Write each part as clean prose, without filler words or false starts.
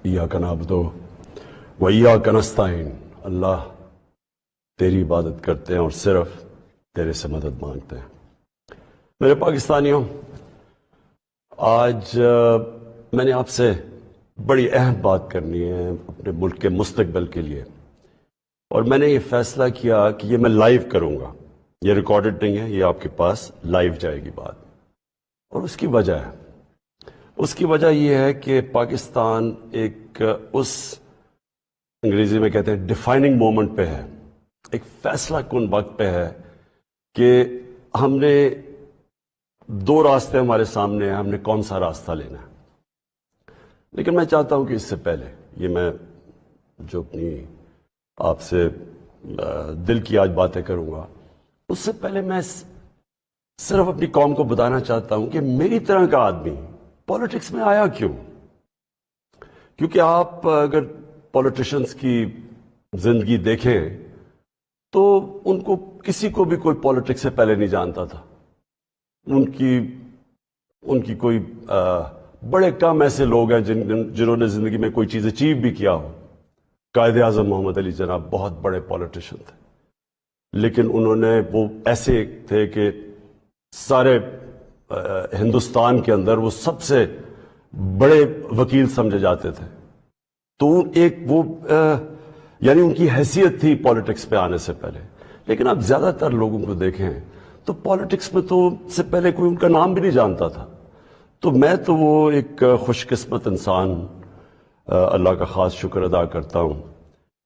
इय्याका नअबुदु व इय्याका नस्तईन। अल्लाह तेरी इबादत करते हैं और सिर्फ तेरे से मदद मांगते हैं। मेरे पाकिस्तानियों, आज मैंने आपसे बड़ी अहम बात करनी है अपने मुल्क के मुस्तकबिल के लिए, और मैंने ये फैसला किया कि ये मैं लाइव करूंगा। ये रिकॉर्डेड नहीं है, ये आपके पास लाइव जाएगी बात। और उसकी वजह यह है कि पाकिस्तान एक उस अंग्रेजी में कहते हैं डिफाइनिंग मोमेंट पे है, एक फैसला कुन वक्त पे है कि हमने दो रास्ते हमारे सामने हैं, हमने कौन सा रास्ता लेना है। लेकिन मैं चाहता हूं कि इससे पहले ये मैं जो अपनी आपसे दिल की आज बातें करूंगा, उससे पहले मैं सिर्फ अपनी कौम को बताना चाहता हूं कि मेरी तरह का आदमी पॉलिटिक्स में आया क्यों। क्योंकि आप अगर पॉलिटिशियंस की जिंदगी देखें तो उनको किसी को भी कोई पॉलिटिक्स से पहले नहीं जानता था। उनकी कोई बड़े कम ऐसे लोग हैं जिन्होंने जिंदगी में कोई चीज अचीव भी किया हो। कायदे आजम मोहम्मद अली जनाब बहुत बड़े पॉलिटिशियन थे, लेकिन उन्होंने वो ऐसे थे कि सारे हिंदुस्तान के अंदर वो सबसे बड़े वकील समझे जाते थे। तो एक वो यानी उनकी हैसियत थी पॉलिटिक्स पे आने से पहले। लेकिन आप ज्यादातर लोगों को देखें तो पॉलिटिक्स में तो से पहले कोई उनका नाम भी नहीं जानता था। तो मैं तो वो एक खुशकिस्मत इंसान अल्लाह का खास शुक्र अदा करता हूं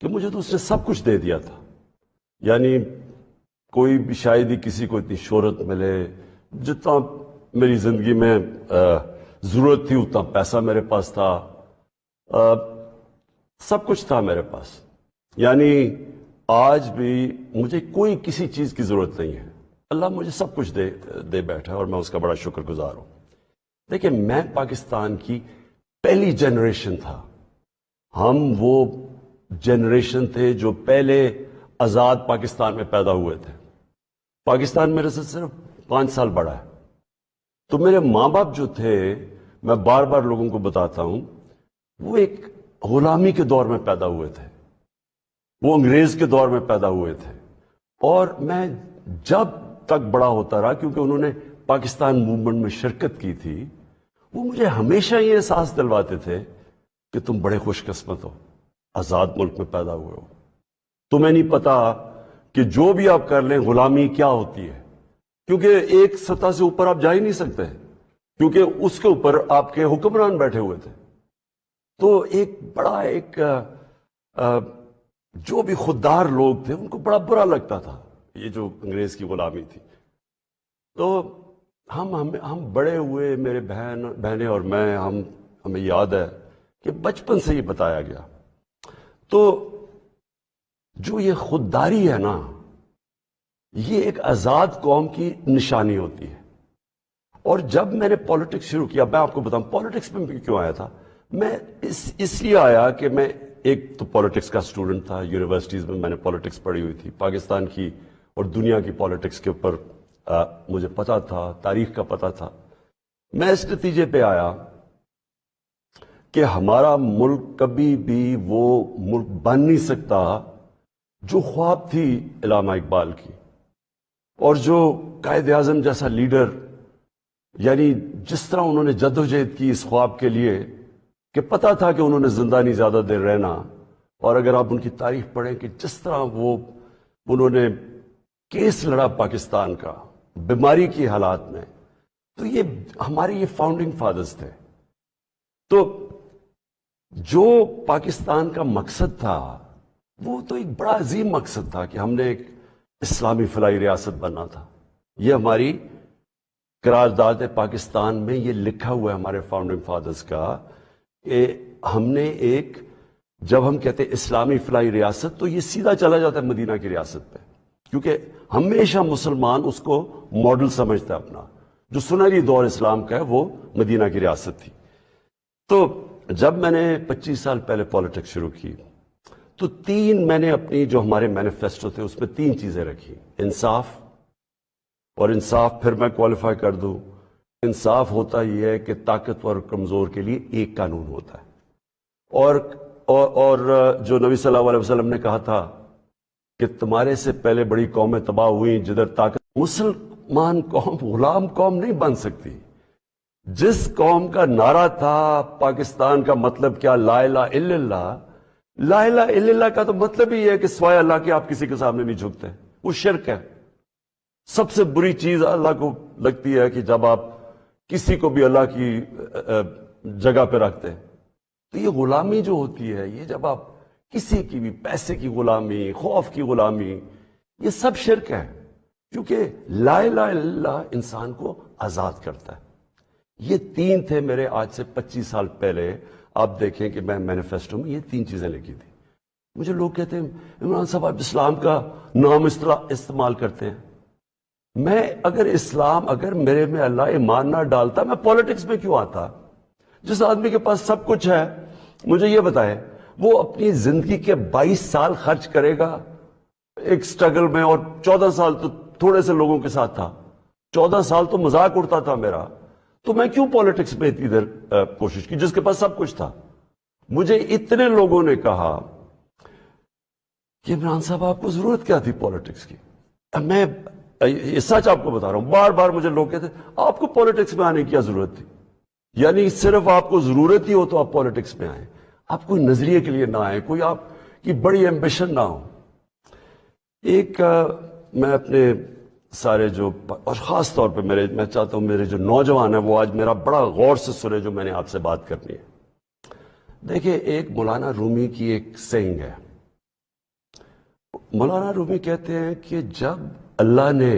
कि मुझे तो उसने सब कुछ दे दिया था। यानी कोई भी शायद ही किसी को इतनी शोहरत मिले, जितना मेरी जिंदगी में जरूरत थी उतना पैसा मेरे पास था, सब कुछ था मेरे पास। यानी आज भी मुझे कोई किसी चीज की जरूरत नहीं है। अल्लाह मुझे सब कुछ दे बैठा है और मैं उसका बड़ा शुक्रगुजार हूं। देखिए, मैं पाकिस्तान की पहली जनरेशन था। हम वो जनरेशन थे जो पहले आजाद पाकिस्तान में पैदा हुए थे। पाकिस्तान मेरे से सिर्फ 5 साल बड़ा है। तो मेरे माँ बाप जो थे, मैं बार बार लोगों को बताता हूं, वो एक गुलामी के दौर में पैदा हुए थे, वो अंग्रेज के दौर में पैदा हुए थे। और मैं जब तक बड़ा होता रहा, क्योंकि उन्होंने पाकिस्तान मूवमेंट में शिरकत की थी, वो मुझे हमेशा ये एहसास दिलवाते थे कि तुम बड़े खुशकिस्मत हो, आजाद मुल्क में पैदा हुए हो। तुम्हें नहीं पता कि जो भी आप कर लें गुलामी क्या होती है, क्योंकि एक सत्ता से ऊपर आप जा ही नहीं सकते, क्योंकि उसके ऊपर आपके हुक्मरान बैठे हुए थे। तो एक बड़ा जो भी खुददार लोग थे उनको बड़ा बुरा लगता था ये जो अंग्रेज की गुलामी थी। तो हम बड़े हुए, मेरे बहनें और मैं, हमें याद है कि बचपन से ये बताया गया। तो जो ये खुददारी है ना, ये एक आजाद कौम की निशानी होती है। और जब मैंने पॉलिटिक्स शुरू किया, मैं आपको बताऊं पॉलिटिक्स में क्यों आया था। मैं इसलिए आया कि मैं एक तो पॉलिटिक्स का स्टूडेंट था, यूनिवर्सिटीज में मैंने पॉलिटिक्स पढ़ी हुई थी, पाकिस्तान की और दुनिया की पॉलिटिक्स के ऊपर मुझे पता था, तारीख का पता था। मैं इस नतीजे पे आया कि हमारा मुल्क कभी भी वो मुल्क बन नहीं सकता जो ख्वाब थी इल्लामा इकबाल की, और जो कायदे आजम जैसा लीडर, यानी जिस तरह उन्होंने जद्दोजहद की इस ख्वाब के लिए कि पता था कि उन्होंने जिंदा नहीं ज्यादा देर रहना। और अगर आप उनकी तारीफ पढ़ें कि जिस तरह उन्होंने केस लड़ा पाकिस्तान का बीमारी की हालात में, तो ये हमारे ये फाउंडिंग फादर्स थे। तो जो पाकिस्तान का मकसद था वो तो एक बड़ा अजीम मकसद था कि हमने एक इस्लामी फलाई रियासत बनना था। ये हमारी करारदाद पाकिस्तान में ये लिखा हुआ है हमारे फाउंडिंग फादर्स का कि हमने एक, जब हम कहते हैं इस्लामी फलाई रियासत, तो ये सीधा चला जाता है मदीना की रियासत पे, क्योंकि हमेशा मुसलमान उसको मॉडल समझता है अपना। जो सुनहरी दौर इस्लाम का है वो मदीना की रियासत थी। तो जब मैंने 25 साल पहले पॉलिटिक्स शुरू की तो मैंने अपनी जो हमारे मैनिफेस्टो थे उसमें 3 चीजें रखी। इंसाफ, और इंसाफ फिर मैं क्वालिफाई कर दूं, इंसाफ होता ही है कि ताकतवर और कमजोर के लिए एक कानून होता है। اور جو نبی صلی اللہ علیہ وسلم نے کہا تھا کہ تمہارے سے پہلے بڑی قومیں تباہ ہوئیں جدھر طاقت، مسلمان قوم غلام قوم نہیں بن سکتی. جس قوم کا نعرہ تھا پاکستان کا مطلب کیا، لا الہ الا اللہ، لا الہ الا اللہ کا تو مطلب ہی ہے کہ سوائے اللہ کے آپ کسی کے سامنے نہیں جھکتے. وہ شرک ہے. سب سے بری چیز اللہ کو لگتی ہے کہ جب آپ کسی کو بھی اللہ کی جگہ پہ رکھتے ہیں. تو یہ غلامی جو ہوتی ہے، یہ جب آپ کسی کی بھی پیسے کی غلامی، خوف کی غلامی، یہ سب شرک ہے. کیونکہ لا الہ الا اللہ انسان کو آزاد کرتا ہے. یہ تین تھے میرے آج سے 25 سال پہلے. آپ دیکھیں کہ میں مینیفیسٹو میں یہ تین چیزیں لکھی تھی. مجھے لوگ کہتے ہیں عمران صاحب آپ اسلام کا نام استعمال کرتے ہیں. میں اگر میرے میں اللہ ایمان نہ ڈالتا، میں پولیٹکس میں کیوں آتا؟ جس آدمی کے پاس سب کچھ ہے، مجھے یہ بتائے وہ اپنی زندگی کے 22 سال خرچ کرے گا ایک سٹرگل میں، اور 14 سال تو تھوڑے سے لوگوں کے ساتھ تھا، 14 سال تو مذاق اڑتا تھا میرا. تو میں کیوں پولیٹکس میں اتنی دیر کوشش کی جس کے پاس سب کچھ تھا؟ مجھے اتنے لوگوں نے کہا کہ عمران صاحب آپ کو ضرورت کیا تھی پولیٹکس کی؟ میں یہ سچ آپ کو بتا رہا ہوں. بار بار مجھے لوگ کہتے آپ کو پولیٹکس میں آنے کی کیا ضرورت تھی؟ یعنی صرف آپ کو ضرورت ہی ہو تو آپ پولیٹکس میں آئیں، آپ کوئی نظریے کے لیے نہ آئیں، کوئی آپ کی بڑی ایمبیشن نہ ہو. ایک میں اپنے سارے اور خاص طور پہ میں چاہتا ہوں میرے جو نوجوان ہیں وہ آج میرا بڑا غور سے سنے جو میں نے آپ سے بات کرنی ہے. دیکھیں، ایک مولانا رومی کی ایک سینگ ہے. مولانا رومی کہتے ہیں کہ جب اللہ نے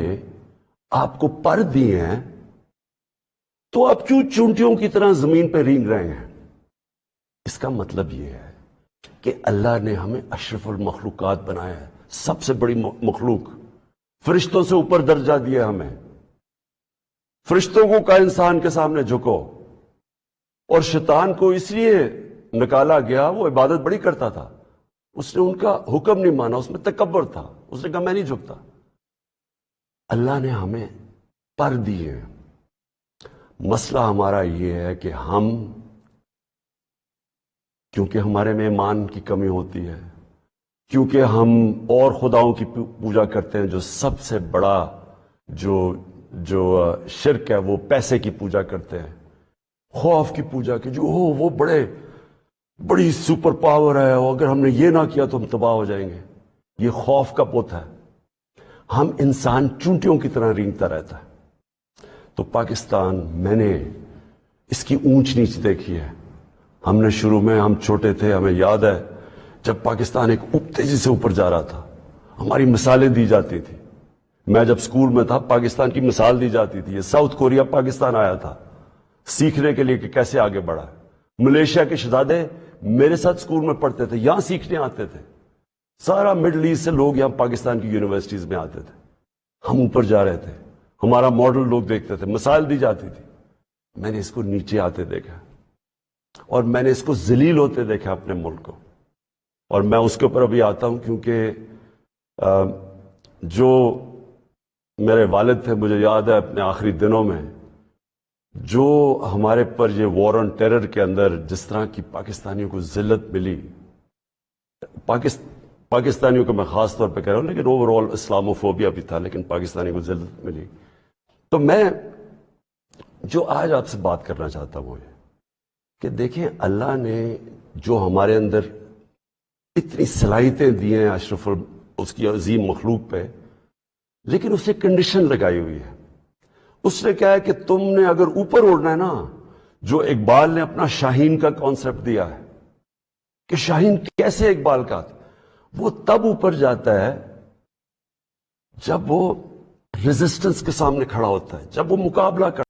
آپ کو پر دیے ہیں تو آپ کیوں چونٹیوں کی طرح زمین پہ رینگ رہے ہیں؟ اس کا مطلب یہ ہے کہ اللہ نے ہمیں اشرف المخلوقات بنایا ہے، سب سے بڑی مخلوق، فرشتوں سے اوپر درجہ دیا ہمیں. فرشتوں کو کا انسان کے سامنے جھکو. اور شیطان کو اس لیے نکالا گیا، وہ عبادت بڑی کرتا تھا، اس نے ان کا حکم نہیں مانا، اس میں تکبر تھا، اس نے کہا میں نہیں جھکتا. اللہ نے ہمیں پر دیے. مسئلہ ہمارا یہ ہے کہ ہم، کیونکہ ہمارے میں ایمان کی کمی ہوتی ہے، کیونکہ ہم اور خداؤں کی پوجا کرتے ہیں، جو سب سے بڑا جو شرک ہے وہ پیسے کی پوجا کرتے ہیں، خوف کی پوجا کی، جو وہ بڑی سپر پاور ہے، اور اگر ہم نے یہ نہ کیا تو ہم تباہ ہو جائیں گے. یہ خوف کا پوت ہے. ہم انسان چونٹیوں کی طرح رینگتا رہتا ہے. تو پاکستان، میں نے اس کی اونچ نیچ دیکھی ہے. ہم نے شروع میں، ہم چھوٹے تھے، ہمیں یاد ہے جب پاکستان ایک تیزی سے اوپر جا رہا تھا، ہماری مثالیں دی جاتی تھی. میں جب سکول میں تھا پاکستان کی مثال دی جاتی تھی. یہ ساؤتھ کوریا پاکستان آیا تھا سیکھنے کے لیے کہ کیسے آگے بڑھا. ملیشیا کے شہزادے میرے ساتھ سکول میں پڑھتے تھے، یہاں سیکھنے آتے تھے. سارا مڈل ایسٹ سے لوگ یہاں پاکستان کی یونیورسٹیز میں آتے تھے. ہم اوپر جا رہے تھے، ہمارا ماڈل لوگ دیکھتے تھے، مثال دی جاتی تھی. میں نے اس کو نیچے آتے دیکھا، اور میں نے اس کو ذلیل ہوتے دیکھا اپنے ملک کو. اور میں اس کے اوپر ابھی آتا ہوں کیونکہ جو میرے والد تھے، مجھے یاد ہے اپنے آخری دنوں میں جو ہمارے پر یہ وار آن ٹیرر کے اندر جس طرح کی پاکستانیوں کو ذلت ملی، پاکستانیوں کو میں خاص طور پہ کہہ رہا ہوں، لیکن اوور آل اسلاموفوبیا بھی تھا، لیکن پاکستانیوں کو ذلت ملی. تو میں جو آج آپ سے بات کرنا چاہتا ہوں وہ یہ کہ دیکھیں، اللہ نے جو ہمارے اندر اتنی صلاحیتیں دی ہیں اشرف اس کی عظیم مخلوق پہ، لیکن اسے کنڈیشن لگائی ہوئی ہے. اس نے کہا ہے کہ تم نے اگر اوپر اڑنا ہے نا، جو اقبال نے اپنا شاہین کا کانسیپٹ دیا ہے کہ شاہین کیسے اقبال کا، وہ تب اوپر جاتا ہے جب وہ ریزسٹنس کے سامنے کھڑا ہوتا ہے، جب وہ مقابلہ کرتا ہے.